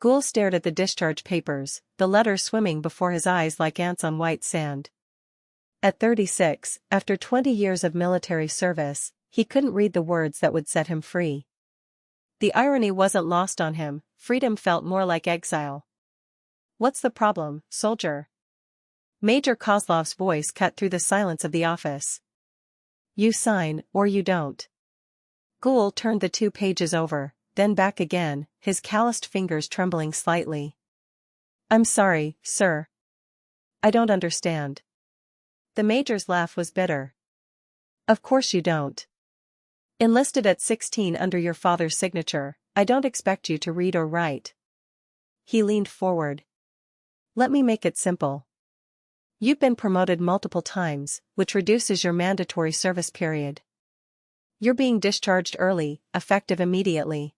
Gull stared at the discharge papers, the letters swimming before his eyes like ants on white sand. At 36, after 20 years of military service, he couldn't read the words that would set him free. The irony wasn't lost on him, freedom felt more like exile. "What's the problem, soldier?" Major Kozlov's voice cut through the silence of the office. "You sign, or you don't." Gull turned the 2 pages over, then back again, his calloused fingers trembling slightly. "I'm sorry, sir. I don't understand." The major's laugh was bitter. "Of course you don't. Enlisted at 16 under your father's signature, I don't expect you to read or write." He leaned forward. "Let me make it simple. You've been promoted multiple times, which reduces your mandatory service period. You're being discharged early, effective immediately.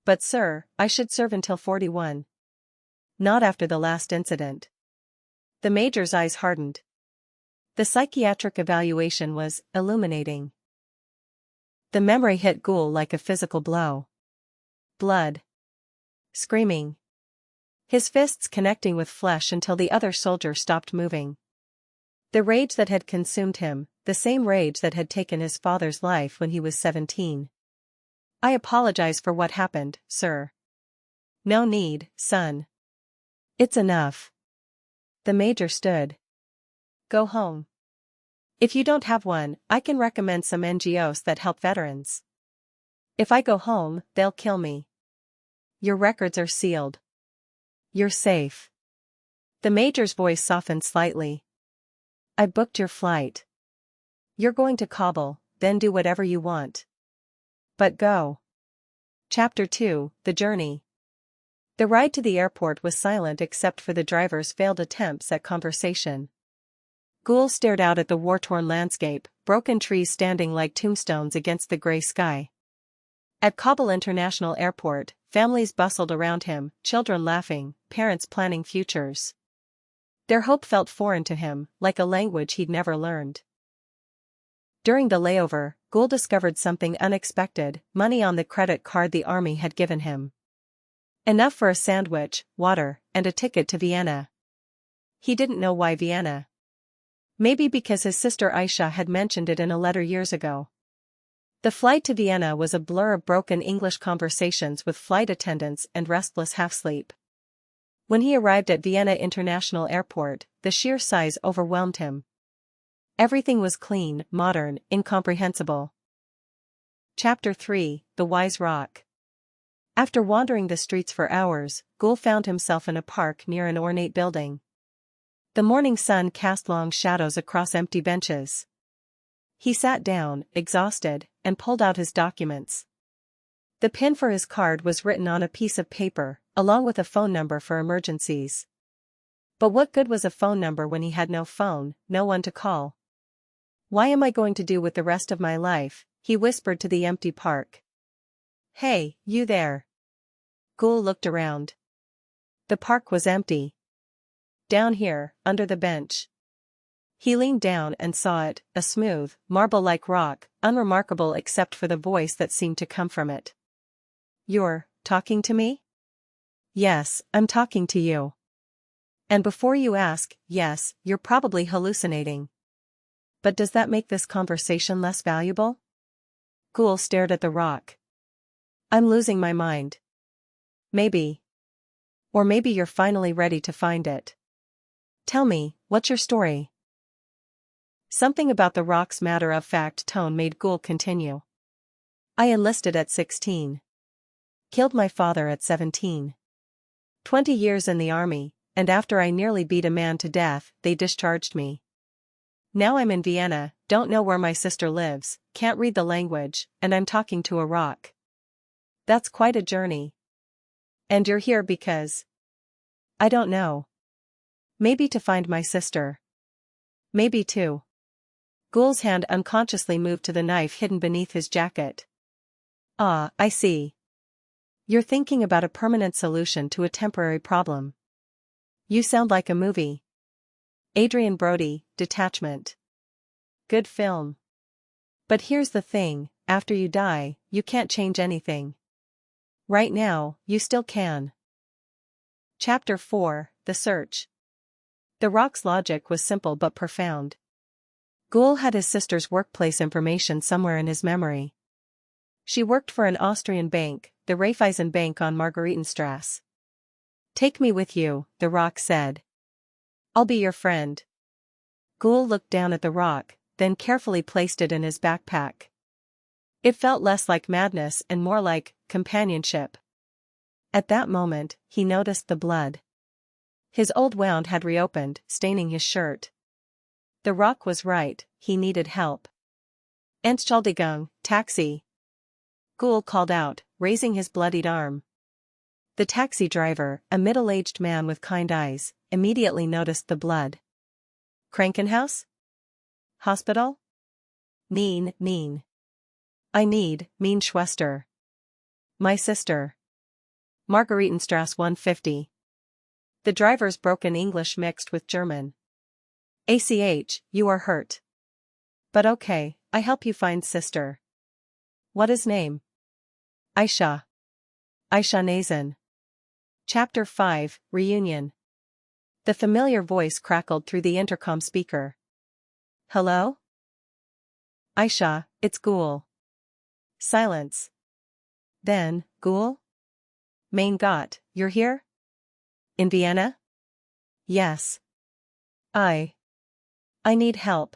But sir, I should serve until 41. Not after the last incident." The major's eyes hardened. The psychiatric evaluation was illuminating. The memory hit Gull like a physical blow. Blood. Screaming. His fists connecting with flesh until the other soldier stopped moving. The rage that had consumed him, the same rage that had taken his father's life when he was 17. "I apologize for what happened, sir." "No need, son. It's enough." The major stood. "Go home. If you don't have one, I can recommend some NGOs that help veterans. If I go home, they'll kill me. Your records are sealed. You're safe." The major's voice softened slightly. "I booked your flight. You're going to Kabul, then do whatever you want. But go." Chapter 2, The Journey. The ride to the airport was silent except for the driver's failed attempts at conversation. Gull stared out at the war-torn landscape, broken trees standing like tombstones against the gray sky. At Kabul International Airport, families bustled around him, children laughing, parents planning futures. Their hope felt foreign to him, like a language he'd never learned. During the layover, Gull discovered something unexpected: money on the credit card the army had given him. Enough for a sandwich, water, and a ticket to Vienna. He didn't know why Vienna. Maybe because his sister Aisha had mentioned it in a letter years ago. The flight to Vienna was a blur of broken English conversations with flight attendants and restless half-sleep. When he arrived at Vienna International Airport, the sheer size overwhelmed him. Everything was clean, modern, incomprehensible. Chapter 3, The Wise Rock. After wandering the streets for hours, Gull found himself in a park near an ornate building. The morning sun cast long shadows across empty benches. He sat down, exhausted, and pulled out his documents. The PIN for his card was written on a piece of paper, along with a phone number for emergencies. But what good was a phone number when he had no phone, no one to call? "Why am I going to do with the rest of my life?" he whispered to the empty park. "Hey, you there." Gull looked around. The park was empty. Down here, under the bench. He leaned down and saw it, a smooth, marble-like rock, unremarkable except for the voice that seemed to come from it. "You're talking to me?" "Yes, I'm talking to you." "And before you ask, yes, you're probably hallucinating. But does that make this conversation less valuable?" Gull stared at the rock. "I'm losing my mind." "Maybe. Or maybe you're finally ready to find it. Tell me, what's your story?" Something about the rock's matter-of-fact tone made Gull continue. "I enlisted at 16. Killed my father at 17. 20 years in the army, and after I nearly beat a man to death, they discharged me. Now I'm in Vienna, don't know where my sister lives, can't read the language, and I'm talking to a rock. That's quite a journey. And you're here because—" "I don't know. Maybe to find my sister. Maybe to—" Gull's hand unconsciously moved to the knife hidden beneath his jacket. "Ah, I see. You're thinking about a permanent solution to a temporary problem. You sound like a movie. Adrian Brody, Detachment. Good film. But here's the thing, after you die, you can't change anything. Right now, you still can. Chapter 4, The Search. The Rock's logic was simple but profound. Gull had his sister's workplace information somewhere in his memory. She worked for an Austrian bank, the Raiffeisen Bank on Margaretenstrasse. "Take me with you," the Rock said. "I'll be your friend." Gull looked down at the Rock, then carefully placed it in his backpack. It felt less like madness and more like companionship. At that moment, he noticed the blood. His old wound had reopened, staining his shirt. The Rock was right, he needed help. "Entschuldigung, taxi!" Gull called out, raising his bloodied arm. The taxi driver, a middle-aged man with kind eyes, immediately noticed the blood. "Krankenhaus? Hospital? Mean. I need, mean Schwester. My sister. Margaretenstrasse 150. The driver's broken English mixed with German. "ACH, you are hurt. But okay, I help you find sister. What is name?" "Aisha. Aisha Nazan." Chapter 5, Reunion. The familiar voice crackled through the intercom speaker. "Hello? Aisha, it's Gull." Silence. Then, "Gull? Mein Gott, you're here? In Vienna?" "Yes. I need help."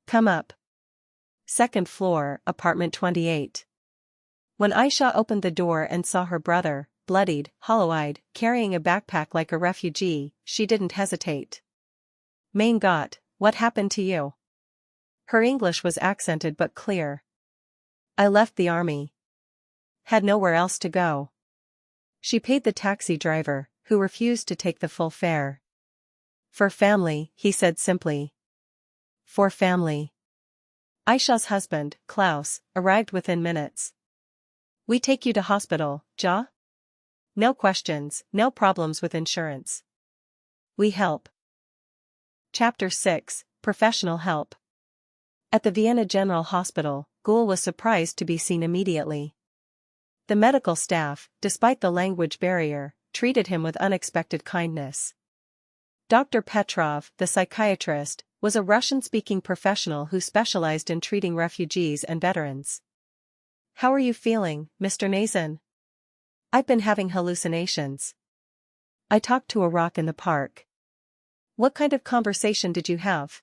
"Come up. Second floor, apartment 28. When Aisha opened the door and saw her brother, bloodied, hollow-eyed, carrying a backpack like a refugee, she didn't hesitate. "Mein Gott, what happened to you?" Her English was accented but clear. "I left the army. Had nowhere else to go." She paid the taxi driver, who refused to take the full fare. "For family," he said simply. "For family." Aisha's husband, Klaus, arrived within minutes. "We take you to hospital, ja? No questions, no problems with insurance. We help." Chapter 6, Professional Help. At the Vienna General Hospital, Gull was surprised to be seen immediately. The medical staff, despite the language barrier, treated him with unexpected kindness. Dr. Petrov, the psychiatrist, was a Russian-speaking professional who specialized in treating refugees and veterans. "How are you feeling, Mr. Nazan?" "I've been having hallucinations. I talked to a rock in the park." "What kind of conversation did you have?"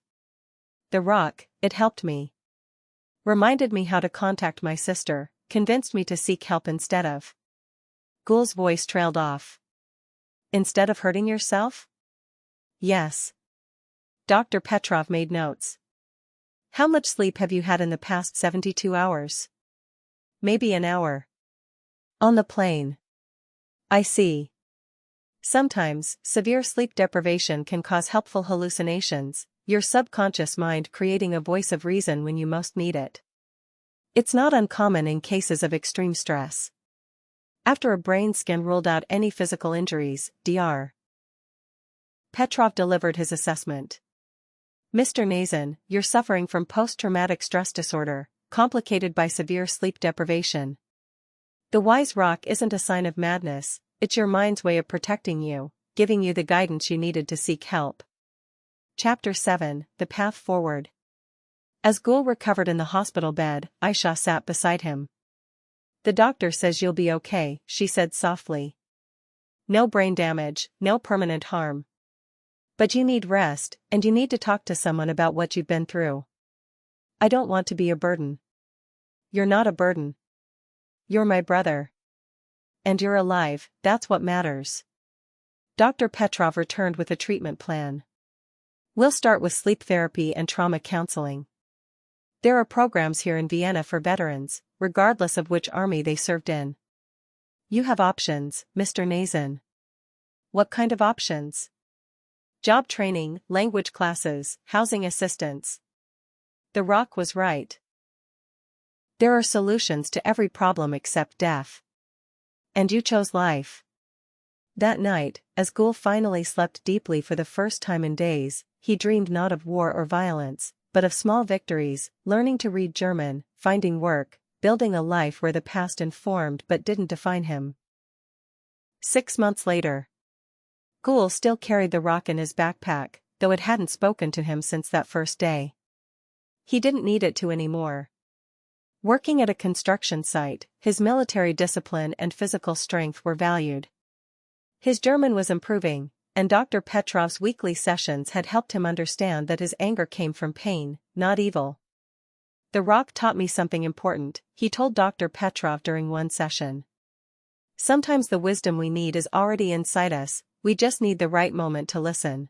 "The rock, it helped me. Reminded me how to contact my sister, convinced me to seek help instead of." Gull's voice trailed off. "Instead of hurting yourself?" "Yes." Dr. Petrov made notes. "How much sleep have you had in the past 72 hours? "Maybe an hour." "On the plane." "I see. Sometimes, severe sleep deprivation can cause helpful hallucinations, your subconscious mind creating a voice of reason when you most need it. It's not uncommon in cases of extreme stress. After a brain scan ruled out any physical injuries, Dr. Petrov delivered his assessment. "Mr. Nazan, you're suffering from post-traumatic stress disorder, complicated by severe sleep deprivation. The wise rock isn't a sign of madness, it's your mind's way of protecting you, giving you the guidance you needed to seek help." Chapter 7, The Path Forward. As Gull recovered in the hospital bed, Aisha sat beside him. "The doctor says you'll be okay," she said softly. "No brain damage, no permanent harm. But you need rest, and you need to talk to someone about what you've been through. I don't want to be a burden." "You're not a burden. You're my brother. And you're alive, that's what matters." Dr. Petrov returned with a treatment plan. "We'll start with sleep therapy and trauma counseling. There are programs here in Vienna for veterans, regardless of which army they served in. You have options, Mr. Nazan." "What kind of options?" "Job training, language classes, housing assistance." The rock was right. There are solutions to every problem except death. And you chose life. That night, as Gull finally slept deeply for the first time in days, he dreamed not of war or violence, but of small victories, learning to read German, finding work, building a life where the past informed but didn't define him. 6 months later. Gull still carried the rock in his backpack, though it hadn't spoken to him since that first day. He didn't need it to anymore. Working at a construction site, his military discipline and physical strength were valued. His German was improving, and Dr. Petrov's weekly sessions had helped him understand that his anger came from pain, not evil. "The rock taught me something important," he told Dr. Petrov during one session. "Sometimes the wisdom we need is already inside us, we just need the right moment to listen."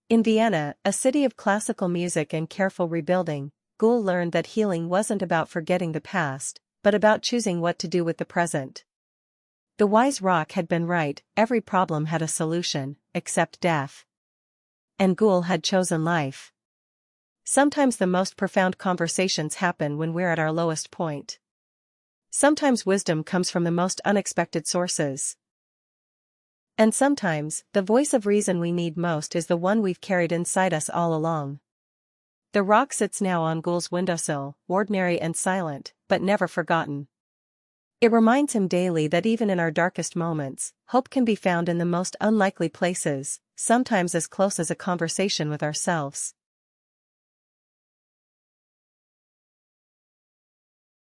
In Vienna, a city of classical music and careful rebuilding, Gull learned that healing wasn't about forgetting the past, but about choosing what to do with the present. The wise rock had been right, every problem had a solution, except death. And Gull had chosen life. Sometimes the most profound conversations happen when we're at our lowest point. Sometimes wisdom comes from the most unexpected sources. And sometimes, the voice of reason we need most is the one we've carried inside us all along. The rock sits now on Gull's windowsill, ordinary and silent, but never forgotten. It reminds him daily that even in our darkest moments, hope can be found in the most unlikely places, sometimes as close as a conversation with ourselves.